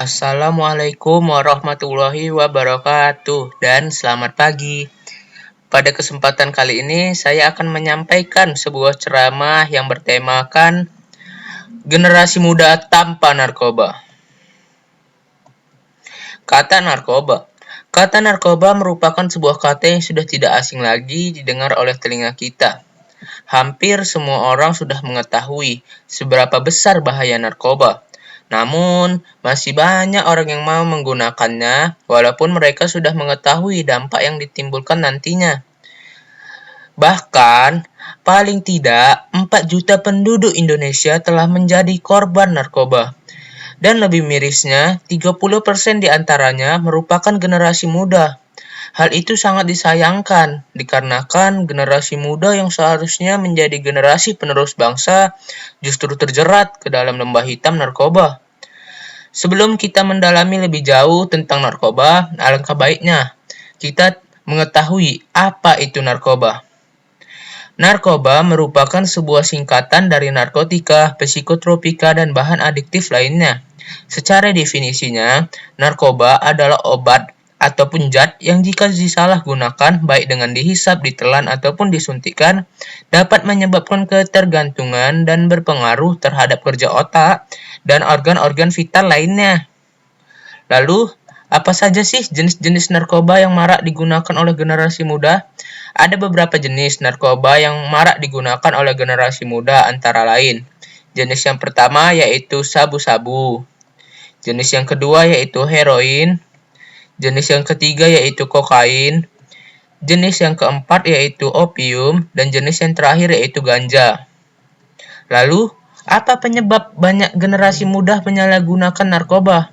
Assalamualaikum warahmatullahi wabarakatuh dan selamat pagi. Pada kesempatan kali ini saya akan menyampaikan sebuah ceramah yang bertemakan generasi muda tanpa narkoba. Kata narkoba. Kata narkoba merupakan sebuah kata yang sudah tidak asing lagi didengar oleh telinga kita. Hampir semua orang sudah mengetahui seberapa besar bahaya narkoba. Namun, masih banyak orang yang mau menggunakannya, walaupun mereka sudah mengetahui dampak yang ditimbulkan nantinya. Bahkan, paling tidak 4 juta penduduk Indonesia telah menjadi korban narkoba. Dan lebih mirisnya, 30% diantaranya merupakan generasi muda. Hal itu sangat disayangkan, dikarenakan generasi muda yang seharusnya menjadi generasi penerus bangsa justru terjerat ke dalam lembah hitam narkoba. Sebelum kita mendalami lebih jauh tentang narkoba, alangkah baiknya kita mengetahui apa itu narkoba. Narkoba merupakan sebuah singkatan dari narkotika, psikotropika, dan bahan adiktif lainnya. Secara definisinya, narkoba adalah obat ataupun zat yang jika disalahgunakan, baik dengan dihisap, ditelan, ataupun disuntikkan, dapat menyebabkan ketergantungan dan berpengaruh terhadap kerja otak dan organ-organ vital lainnya. Lalu, apa saja sih jenis-jenis narkoba yang marak digunakan oleh generasi muda? Ada beberapa jenis narkoba yang marak digunakan oleh generasi muda antara lain. Jenis yang pertama yaitu sabu-sabu. Jenis yang kedua yaitu heroin. Jenis yang ketiga yaitu kokain. Jenis yang keempat yaitu opium. Dan jenis yang terakhir yaitu ganja. Lalu, apa penyebab banyak generasi muda menyalahgunakan narkoba?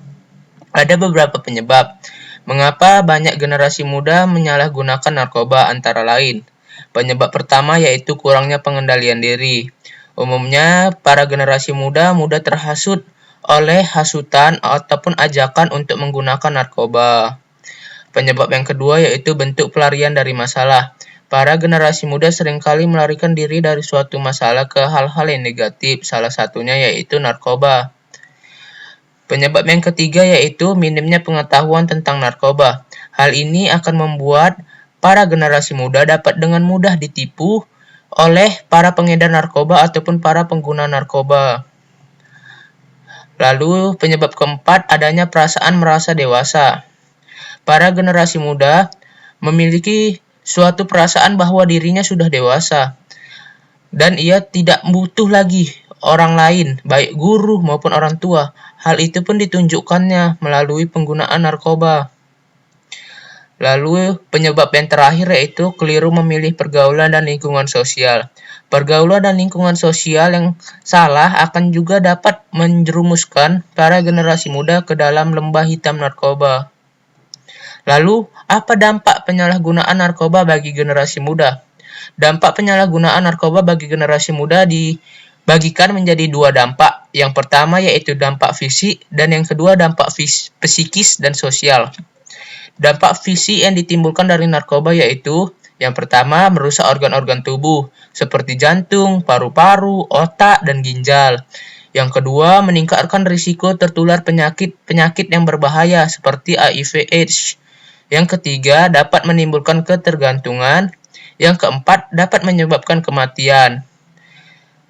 Ada beberapa penyebab. Mengapa banyak generasi muda menyalahgunakan narkoba antara lain? Penyebab pertama yaitu kurangnya pengendalian diri. Umumnya, para generasi muda mudah terhasut oleh hasutan ataupun ajakan untuk menggunakan narkoba. Penyebab yang kedua yaitu bentuk pelarian dari masalah. Para generasi muda seringkali melarikan diri dari suatu masalah ke hal-hal yang negatif, salah satunya yaitu narkoba. Penyebab yang ketiga yaitu minimnya pengetahuan tentang narkoba. Hal ini akan membuat para generasi muda dapat dengan mudah ditipu oleh para pengedar narkoba ataupun para pengguna narkoba. Lalu penyebab keempat adanya perasaan merasa dewasa. Para generasi muda memiliki suatu perasaan bahwa dirinya sudah dewasa dan ia tidak butuh lagi orang lain, baik guru maupun orang tua. Hal itu pun ditunjukkannya melalui penggunaan narkoba. Lalu penyebab yang terakhir yaitu keliru memilih pergaulan dan lingkungan sosial. Pergaulan dan lingkungan sosial yang salah akan juga dapat menjerumuskan para generasi muda ke dalam lembah hitam narkoba. Lalu, apa dampak penyalahgunaan narkoba bagi generasi muda? Dampak penyalahgunaan narkoba bagi generasi muda dibagikan menjadi dua dampak. Yang pertama yaitu dampak fisik dan yang kedua dampak psikis dan sosial. Dampak fisik yang ditimbulkan dari narkoba yaitu yang pertama merusak organ-organ tubuh seperti jantung, paru-paru, otak, dan ginjal. Yang kedua meningkatkan risiko tertular penyakit yang berbahaya seperti HIV/AIDS. Yang ketiga dapat menimbulkan ketergantungan. Yang keempat dapat menyebabkan kematian.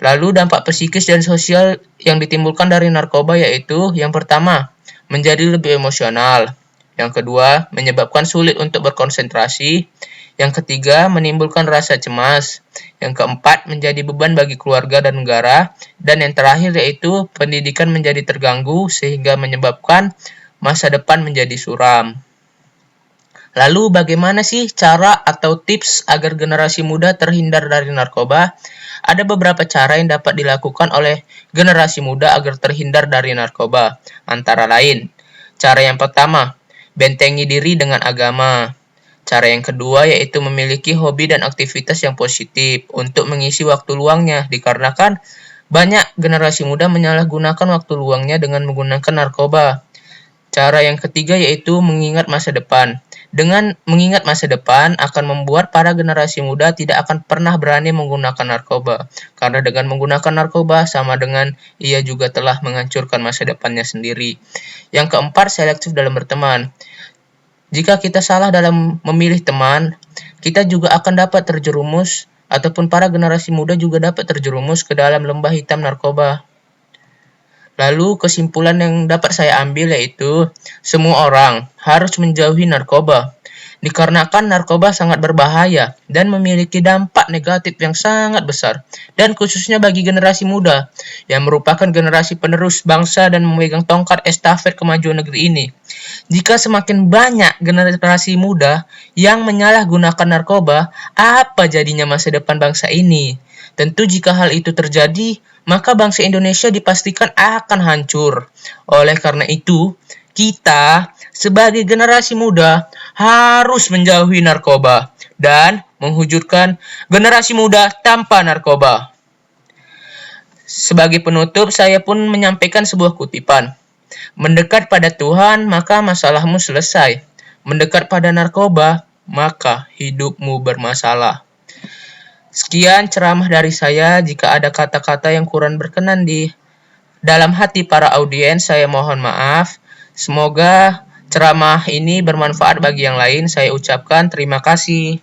Lalu dampak psikis dan sosial yang ditimbulkan dari narkoba yaitu yang pertama menjadi lebih emosional. Yang kedua menyebabkan sulit untuk berkonsentrasi. Yang ketiga menimbulkan rasa cemas. Yang keempat menjadi beban bagi keluarga dan negara. Dan yang terakhir yaitu pendidikan menjadi terganggu sehingga menyebabkan masa depan menjadi suram. Lalu bagaimana sih cara atau tips agar generasi muda terhindar dari narkoba? Ada beberapa cara yang dapat dilakukan oleh generasi muda agar terhindar dari narkoba. Antara lain, cara yang pertama, bentengi diri dengan agama. Cara yang kedua yaitu memiliki hobi dan aktivitas yang positif untuk mengisi waktu luangnya, dikarenakan banyak generasi muda menyalahgunakan waktu luangnya dengan menggunakan narkoba. Cara yang ketiga yaitu mengingat masa depan. Dengan mengingat masa depan akan membuat para generasi muda tidak akan pernah berani menggunakan narkoba. Karena dengan menggunakan narkoba sama dengan ia juga telah menghancurkan masa depannya sendiri. Yang keempat, selektif dalam berteman. Jika kita salah dalam memilih teman, kita juga akan dapat terjerumus ataupun para generasi muda juga dapat terjerumus ke dalam lembah hitam narkoba. Lalu kesimpulan yang dapat saya ambil yaitu semua orang harus menjauhi narkoba. Dikarenakan narkoba sangat berbahaya dan memiliki dampak negatif yang sangat besar, dan khususnya bagi generasi muda yang merupakan generasi penerus bangsa dan memegang tongkat estafet kemajuan negeri ini. Jika semakin banyak generasi muda yang menyalahgunakan narkoba, apa jadinya masa depan bangsa ini? Tentu jika hal itu terjadi, maka bangsa Indonesia dipastikan akan hancur. Oleh karena itu, kita sebagai generasi muda harus menjauhi narkoba dan mewujudkan generasi muda tanpa narkoba. Sebagai penutup, saya pun menyampaikan sebuah kutipan. Mendekat pada Tuhan, maka masalahmu selesai. Mendekat pada narkoba, maka hidupmu bermasalah. Sekian ceramah dari saya. Jika ada kata-kata yang kurang berkenan di dalam hati para audiens, saya mohon maaf. Semoga ceramah ini bermanfaat bagi yang lain. Saya ucapkan terima kasih.